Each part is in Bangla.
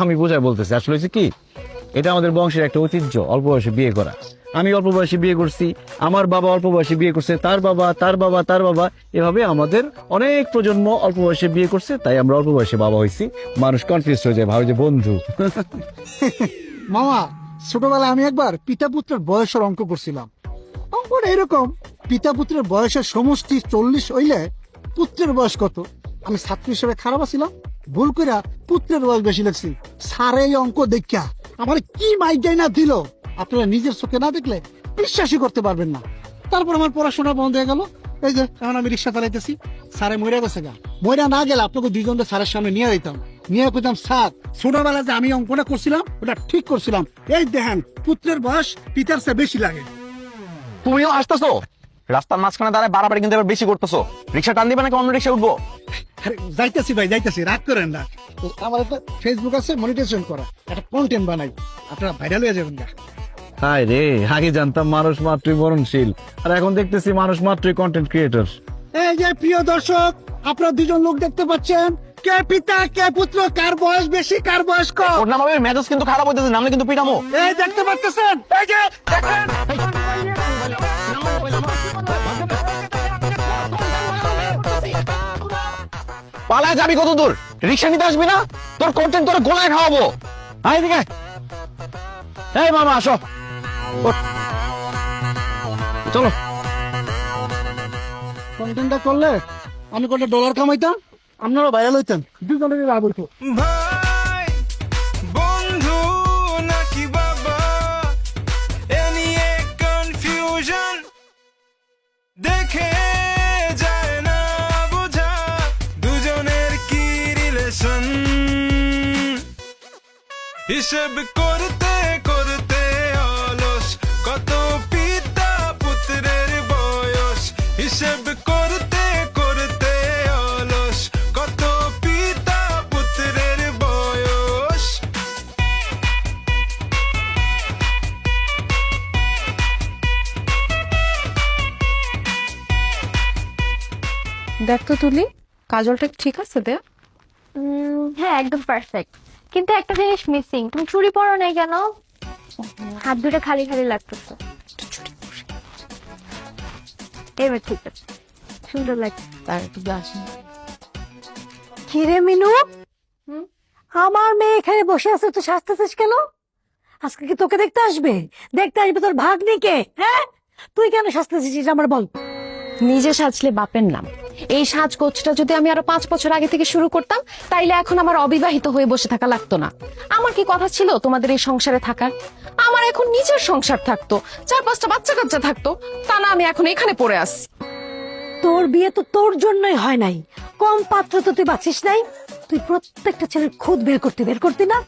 আমি বোঝায় বলতেছি, আসলে হচ্ছে কি, এটা আমাদের বংশের একটা ঐতিহ্য, অল্প বয়সে বিয়ে করা। আমি অল্প বয়সে বিয়ে করছি, আমার বাবা অল্প বয়সে বিয়ে করছে, তার বাবা, তার বাবা, তার বাবা, এভাবে আমাদের অনেক প্রজন্ম অল্প বয়সে বিয়ে করছে, তাই আমরা অল্প বয়সে বাবা হয়েছি। মানুষ কনফিউজ হয়ে যায়, ভাবে যে বন্ধু। মামা, ছোটবেলায় আমি একবার পিতা পুত্রের বয়সের অঙ্ক করছিলাম। অঙ্কটা এরকম, পিতা পুত্রের বয়সের সমষ্টি 40 হইলে পুত্রের বয়স কত? আমি ছাত্র হিসেবে খারাপ ছিলাম, ভুল করে পুত্রের বয়স বেশি লাগছি। স্যার এই অঙ্ক দেখা আমার কি মাইক না দিল, আপনারা নিজের চোখে না দেখলে বিশ্বাসই করতে পারবেন না। তারপর আমার পড়াশোনা বন্ধ হয়ে গেল। এই যে এখন আমি রিক্সা চালাইতেছি, স্যারে মরে গেছে গা। মরে না গেলে আপনাকে দুইজনকে স্যারের সামনে নিয়ে যেতাম, নিয়ে কইতাম, স্যার ছোটবেলায় যে আমি অঙ্কটা করছিলাম ওটা ঠিক করছিলাম, এই দেখেন পুত্রের বয়স পিতার চেয়ে বেশি লাগে। তুমিও আসতেছো রাস্তার মাঝখানে দাঁড়ায়, বাড়াবাড়ি কিন্তু এবার বেশি করতেছো। রিক্সা টান দিবে নাকি অন্য রিক্সা উঠবো? আরে যাইতেছি ভাই, যাইতেছি, রাগ করেন না। তো আমার একটা ফেসবুক আছে, মনিটাইজেশন করা, একটা কন্টেন্ট বানাই, আপনারা ভাইরাল হয়ে যাবেন না। হায় রে, আগে জানতাম মানুষ মাত্রই মরণশীল, আর এখন দেখতেছি মানুষ মাত্রই কন্টেন্ট ক্রিয়েটর। এই যে প্রিয় দর্শক, আপনারা দুজন লোক দেখতে পাচ্ছেন, কে পিতা কে পুত্র, কার বয়স বেশি কার বয়স কম। ওর নাম হবে মেজাজ কিন্তু খারাপ হইতেছে, নামলে কিন্তু পিটামো। এই দেখতে পাচ্ছেন, এই যে দেখেন। পালায় যাবি কত দূর? রিক্সা নিতে আসবি না? তোর কন্টেন্ট তোর গোলায় খাওয়াবো। আয় দিকে। এই মামা আসো, ওঠ। চলো। কন্টেন্টটা করলে আমি কত ডলার কামাইতাম, আপনারা ভাইরাল হইতেন, দুজনেরই লাভ হইতো। ভাই বন্ধু নাকি বাবা, এ নিয়ে কনফিউশন দেখে যায় না বোঝা, দুজনের কি রিলেশন, হিসেব করতে করতে অলস, কত পিতা পুত্রের বয়স, হিসেব করতে করতে অলস, কত পিতা পুত্রের বয়স। দেখ তো তুলি, কাজলটা ঠিক আছে দে। হ্যাঁ একদম পারফেক্ট, কিন্তু একটা জিনিস মিসিং। তুমি চুড়ি পরো নাই কেন? হাত দুটো খালি খালি লাগতেছে। এবার ঠিক আছে, সুন্দর লাগছে। তার একটু ব্লাশ কি রে মিনু, আমার মেয়ে এখানে বসে আছে, তুই সাজতেছিস কেন? আজকে কি তোকে দেখতে আসবে? দেখতে আসবে তোর ভাগ্নিকে? হ্যাঁ, তুই কেন সাজতেছিস আমার বল। নিজে সাজলে বাপের নাম। এই সাজগোজটা যদি আমি আরো 5 বছর আগে থেকে শুরু করতাম, তাইলে এখন আমার অবিবাহিত হয়ে বসে থাকা লাগতো না। আমার কি কথা ছিল তোমাদের এই সংসারে থাকার? আমার এখন নিজের সংসার থাকতো, 4-5টা বাচ্চা কাচ্চা থাকতো, তা না আমি এখন এখানে পড়ে আসি। তোর বিয়ে তো তোর জন্যই হয় নাই, কম পাত্র তো তুই বাঁচিস নাই। তুই প্রত্যেকটা ছেলের খুদ বের করতি না?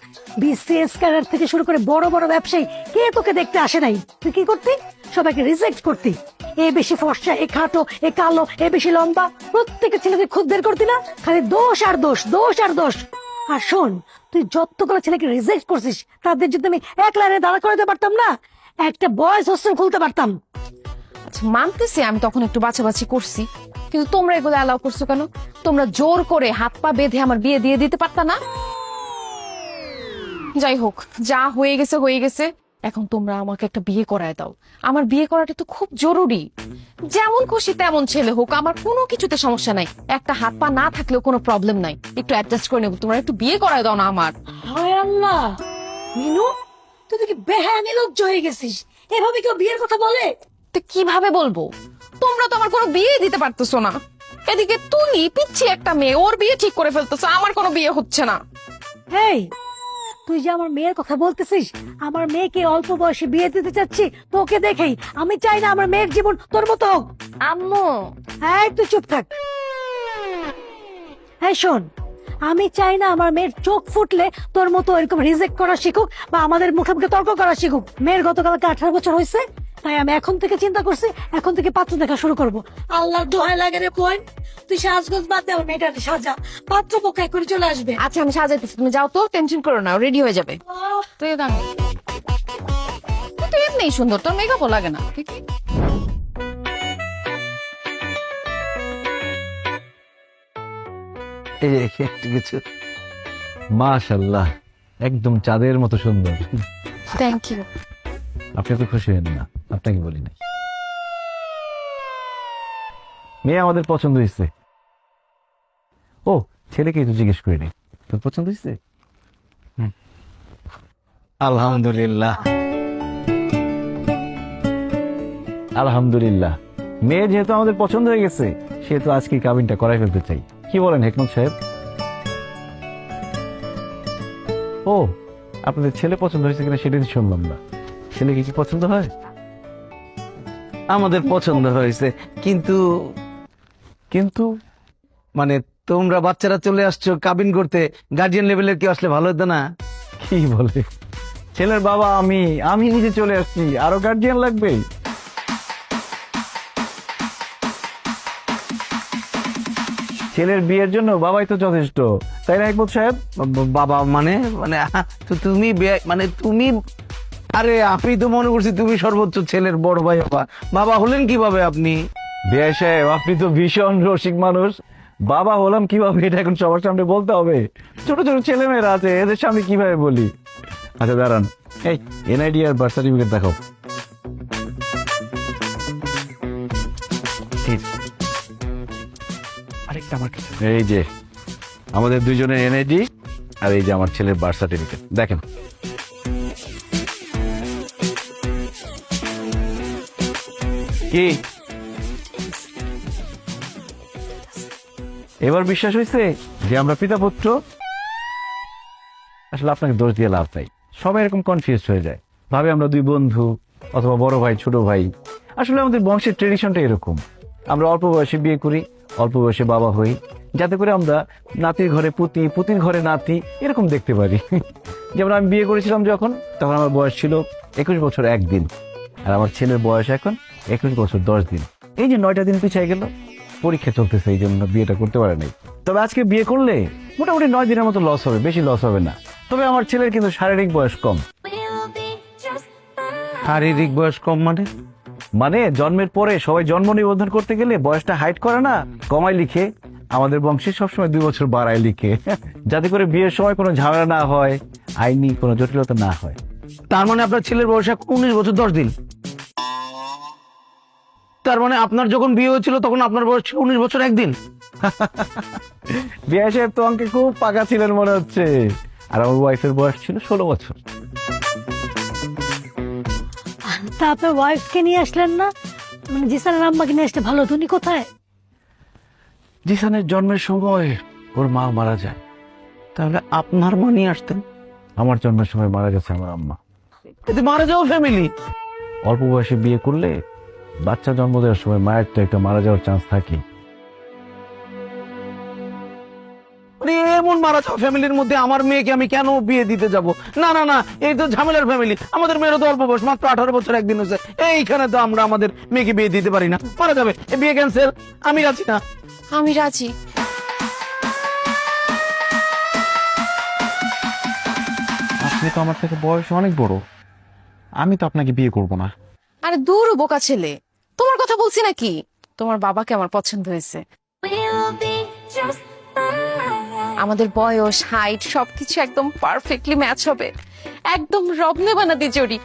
বিসিএস ক্যাডার থেকে শুরু করে বড় বড় ব্যবসায়ী কে তোকে দেখতে আসে নাই? তুই কি করতি? সবাইকে রিজেক্ট করতি। এ বেশি ফর্সা, এ খাটো, এ কালো, এ বেশি লম্বা, প্রত্যেকটা ছেলেকে খুদ বের করতি না? খালি দোষ আর দোষ, দোষ আর দোষ। আর শোন, তুই যতগুলো ছেলেকে রিজেক্ট করছিস, তাদের যদি আমি এক লাইনে দাঁড়া করাতে পারতাম না, একটা বয়েজ হোস্টেল খুলতে পারতাম। আচ্ছা মানতেছি আমি তখন একটু বাছাবাছি করছি, কিন্তু তোমরা এগুলো অ্যালাউ করছো কেন? তোমরা জোর করে হাত পা বেঁধে আমার বিয়ে দিয়ে দিতে পারতা না? যাই হোক, যা হয়ে গেছে হয়ে গেছে। এখন তোমরা আমাকে একটা বিয়ে করায় দাও। আমার বিয়ে করাটা তো খুব জরুরি। যেমন খুশি তেমন ছেলে হোক, আমার কোনো কিছুতে সমস্যা নাই। একটা হাত পা না থাকলেও কোনো প্রবলেম নাই, একটু অ্যাডজাস্ট করে নেবো। তোমরা একটু বিয়ে করায় দাও না আমার। হায় আল্লাহ, মিনু তুই কি বেহায়া নির্লজ্জ হয়ে গেছিস? এভাবে কেউ বিয়ের কথা বলে? তো কিভাবে বলবো? তোমরা তো আমার কোনো বিয়ে দিতে পারতেছো না। এদিকে তুলি পিচ্ছি একটা মেয়ে, ওর বিয়ে ঠিক করে ফেলতেছো, আমার কোনো বিয়ে হচ্ছে না। এই, তুই যে আমার মেয়ের কথা বলতেছিস, আমার মেয়েকে অল্প বয়সে বিয়ে দিতে চাচ্ছি তোকে দেখেই। আমি চাই না আমার মেয়ের জীবন তোর মতো হোক। আম্মু হ্যাঁ, তুই চুপ থাক। হ্যাঁ শোন, আমি চাই না আমার মেয়ের চোখ ফুটলে তোর মতো এরকম রিজেক্ট করা শিখুক বা আমাদের মুখে মুখে তর্ক করা শিখুক। মেয়ের গতকালকে 18 বছর হয়েছে, তাই আমি এখন থেকে চিন্তা করছি, এখন থেকে পাত্র দেখা শুরু করব। আল্লাহর দোহাই লাগে রে বোন, তুই সাজগোজ বাদ দে, আমার মেয়েটাকে সাজা, পাত্র পক্ষ করে চলে আসবে। আচ্ছা আমি সাজাইতেছি, তুমি যাও তো, টেনশন করো না, রেডি হয়ে যাবে। তুই তো এমনি সুন্দর, তোর মেকআপও লাগে না। ঠিক এই যে একটু কিছু, মাশাআল্লাহ একদম চাঁদের মতো সুন্দর। Thank you. আপনি তো খুশি হন না, আপনাকে বলি নাই। মেয়ে আমাদের পছন্দ হয়েছে। ও ছেলেকে তো জিজ্ঞেস করিনি, তোর পছন্দ হয়েছে? আলহামদুলিল্লাহ আলহামদুলিল্লাহ, মেয়ে যেহেতু আমাদের পছন্দ হয়ে গেছে সেহেতু আজকে কাবিনটা করাই ফেলতে চাই। কি বলেন হেকমত সাহেব? ও আপনাদের ছেলে পছন্দ হয়েছে কিনা সেটা শুনলাম না। ছেলেকে কি পছন্দ হয়? আমাদের পছন্দ হয়েছে, কিন্তু কিন্তু মানে তোমরা বাচ্চারা চলে আসছো কাবিন করতে, গার্জিয়ান লেভেলের কি আসলে ভালো হতো না? কি বলে, ছেলের বাবা আমি নিজে চলে আসছি, আরো গার্জিয়ান লাগবে? ছেলের বিয়ের জন্য বাবাই তো যথেষ্ট, তাই না হেকমত সাহেব? বাবা মানে মানে তো তুমি মানে তুমি, আরে আমি তো মনে করছি তুমি সর্বোচ্চ ছেলের বড় ভাই। বাবা বাবা হলেন কিভাবে আপনি? বিআই সাহেব আপনি তো ভীষণ রসিক মানুষ। বাবা হলাম কিভাবে এটা এখন সবার সামনে বলতে হবে? ছোট ছোট ছেলে মেয়েরা আছে, এদের সামনে কিভাবে বলি? আচ্ছা দাঁড়ান, এই এনআইডি আর বার্থ সার্টিফিকেট দেখাও। আরেকটা আমার কাছে। এই যে আমাদের দুইজনের এনআইডি আর এই যে আমার ছেলের বার্থ সার্টিফিকেট, দেখেন। কি এবার বিশ্বাস হয়েছে যে আমরা পিতা পুত্র? আসলে আপনাকে দোষ দিয়ে লাভ নাই, সবাই এরকম কনফিউজ হয়ে যায়, ভাবে আমরা দুই বন্ধু অথবা বড় ভাই ছোট ভাই। আসলে আমাদের বংশের ট্রেডিশনটা এরকম, আমরা অল্প বয়সে বিয়ে করি, অল্প বয়সে বাবা হই, যাতে করে আমরা নাতির ঘরে পুতি, পুতির ঘরে নাতি এরকম দেখতে পারি। যেমন আমি বিয়ে করেছিলাম যখন, তখন আমার বয়স ছিল 21 বছর 1 দিন, আর আমার ছেলের বয়স এখন 21 বছর 10 দিন। এই যে 9টা দিন পিছিয়ে গেল, পরীক্ষা চলতেছে এই জন্য বিয়েটা করতে পারে নাই। তবে আজকে বিয়ে করলে মোটামুটি 9 দিনের মতো লস হবে, বেশি লস হবে না। তবে আমার ছেলের কিন্তু শারীরিক বয়স কম। শারীরিক বয়স কম মানে? মানে জন্মের পরে সবাই জন্ম নিবন্ধন করতে গেলে বয়সটা হাইট করে না, কমায় লিখে। আমাদের বংশে সবসময় 2 বছর বাড়ায় লিখে, যাতে করে বিয়ের সময় কোনো ঝামেলা না হয়, আইনি কোনো জটিলতা না হয়। তার মানে আপনার ছেলের বয়স 19 বছর 10 দিন। তার মানে আপনার যখন বিয়ে হয়েছিল তখন আপনার বয়স ছিল 19 বছর 1 দিন। বিয়ে সাহেব তো অঙ্কে খুব পাকা ছিলেন মনে হচ্ছে। আর আমার ওয়াইফের বয়স ছিল 16 বছর। তা আপনার ওয়াইফকে নিয়ে আসলেন না? মানে জিসানের আম্মাকে নিয়ে আসলে ভালো হতো। উনি কোথায়? জিসানের জন্মের সময় ওর মা মারা যায়। তাহলে আপনার মা নিয়ে আসতেন। আমার জন্মের সময় মারা গেছে আমার আম্মা। এতে মারা যাওয়া ফ্যামিলি। অল্প বয়সে বিয়ে করলে বাচ্চা জন্ম দেওয়ার সময় মায়ের তো একটা মারা যাওয়ার চান্স থাকে। এমন মারা যাওয়া ফ্যামিলির মধ্যে আমার মেয়েকে আমি কেন বিয়ে দিতে যাব? না না না, এই তো ঝামেলার ফ্যামিলি। আমাদের মেয়েরও তো অল্প বয়স, মাত্র 18 বছর 1 দিন হয়েছে। এইখানে তো আমরা আমাদের মেয়েকে বিয়ে দিতে পারি না, মারা যাবে। এই বিয়ে ক্যান্সেল, আমি রাজি না। আমি রাজি। আপনি তো আমার থেকে বয়স অনেক বড়, আমি তো আপনাকে বিয়ে করব না। আরে দূর বোকা ছেলে, তোমার কথা বলছি নাকি? তোমার বাবাকে আমার পছন্দ হয়েছে। আমাদের বয়স, হাইট সবকিছু একদম পারফেক্টলি ম্যাচ হবে, একদম রবনে বানাদি জড়ি।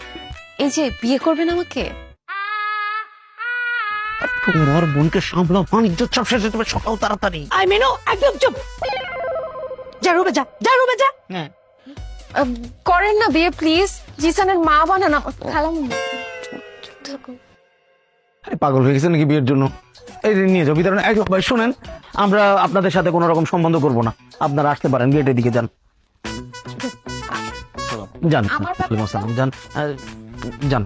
এই যে বিয়ে করবেন আমাকে? তোমার বোনকে সামলাও, বাণিজ্য সব শেষ হতে সকাল তাড়াতাড়ি। আই মেনো, একদম চুপ। যা রুমে যা, যা রুমে যা। হ্যাঁ, করেন না বিয়ে প্লিজ, জিসানের মা বানানো খালাম। আরে পাগল হয়ে গেছে নাকি বিয়ের জন্য? এই যে নিয়ে যাও ভিতরে। ভাই শুনেন, আমরা আপনাদের সাথে কোনো রকম সম্বন্ধ করব না, আপনারা আসতে পারেন, গেটের দিকে যান। যান আমার যান যান।